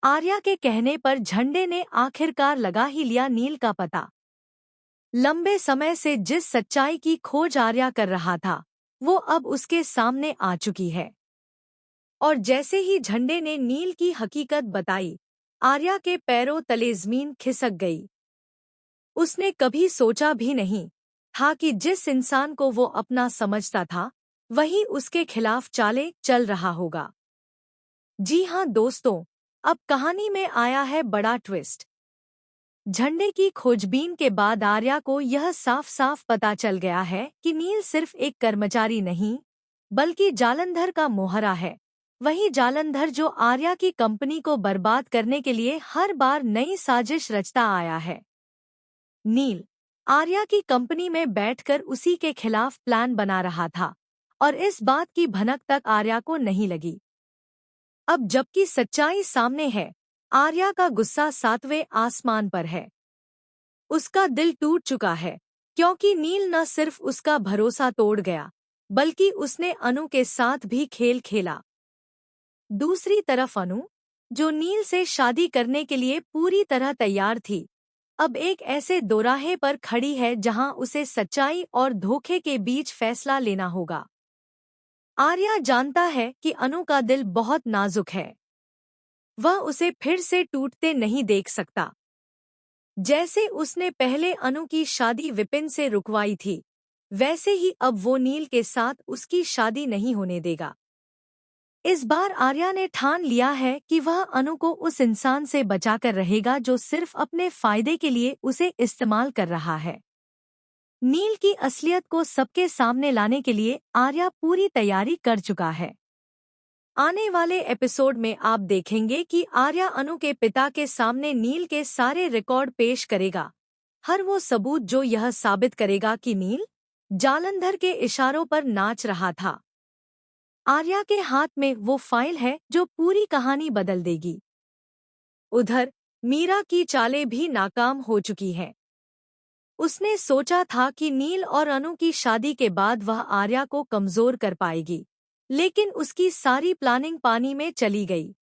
आर्या के कहने पर झंडे ने आखिरकार लगा ही लिया नील का पता। लंबे समय से जिस सच्चाई की खोज आर्या कर रहा था, वो अब उसके सामने आ चुकी है। और जैसे ही झंडे ने नील की हकीकत बताई, आर्या के पैरों तले जमीन खिसक गई। उसने कभी सोचा भी नहीं था कि जिस इंसान को वो अपना समझता था, वही उसके खिलाफ चाले चल रहा होगा। जी हाँ दोस्तों, अब कहानी में आया है बड़ा ट्विस्ट। झंडे की खोजबीन के बाद आर्या को यह साफ साफ पता चल गया है कि नील सिर्फ एक कर्मचारी नहीं, बल्कि जालंधर का मोहरा है। वही जालंधर जो आर्या की कंपनी को बर्बाद करने के लिए हर बार नई साजिश रचता आया है। नील आर्या की कंपनी में बैठकर उसी के खिलाफ प्लान बना रहा था, और इस बात की भनक तक आर्या को नहीं लगी। अब जबकि सच्चाई सामने है, आर्या का गुस्सा सातवें आसमान पर है। उसका दिल टूट चुका है, क्योंकि नील न सिर्फ उसका भरोसा तोड़ गया, बल्कि उसने अनु के साथ भी खेल खेला। दूसरी तरफ अनु, जो नील से शादी करने के लिए पूरी तरह तैयार थी, अब एक ऐसे दोराहे पर खड़ी है जहां उसे सच्चाई और धोखे के बीच फैसला लेना होगा। आर्या जानता है कि अनु का दिल बहुत नाजुक है। वह उसे फिर से टूटते नहीं देख सकता। जैसे उसने पहले अनु की शादी विपिन से रुकवाई थी, वैसे ही अब वो नील के साथ उसकी शादी नहीं होने देगा। इस बार आर्या ने ठान लिया है कि वह अनु को उस इंसान से बचाकर रहेगा जो सिर्फ अपने फायदे के लिए उसे इस्तेमाल कर रहा है। नील की असलियत को सबके सामने लाने के लिए आर्या पूरी तैयारी कर चुका है। आने वाले एपिसोड में आप देखेंगे कि आर्या अनु के पिता के सामने नील के सारे रिकॉर्ड पेश करेगा, हर वो सबूत जो यह साबित करेगा कि नील जालंधर के इशारों पर नाच रहा था। आर्या के हाथ में वो फाइल है जो पूरी कहानी बदल देगी। उधर मीरा की चालें भी नाकाम हो चुकी हैं। उसने सोचा था कि नील और अनु की शादी के बाद वह आर्या को कमजोर कर पाएगी, लेकिन उसकी सारी प्लानिंग पानी में चली गई।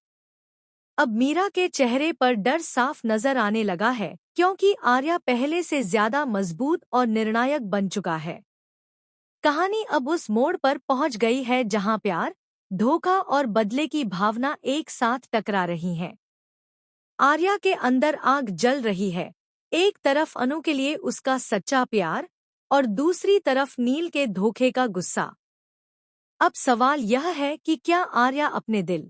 अब मीरा के चेहरे पर डर साफ नजर आने लगा है, क्योंकि आर्या पहले से ज्यादा मजबूत और निर्णायक बन चुका है। कहानी अब उस मोड़ पर पहुंच गई है जहां प्यार, धोखा और बदले की भावना एक साथ टकरा रही हैं। आर्या के अंदर आग जल रही है, एक तरफ अनु के लिए उसका सच्चा प्यार, और दूसरी तरफ नील के धोखे का गुस्सा। अब सवाल यह है कि क्या आर्या अपने दिल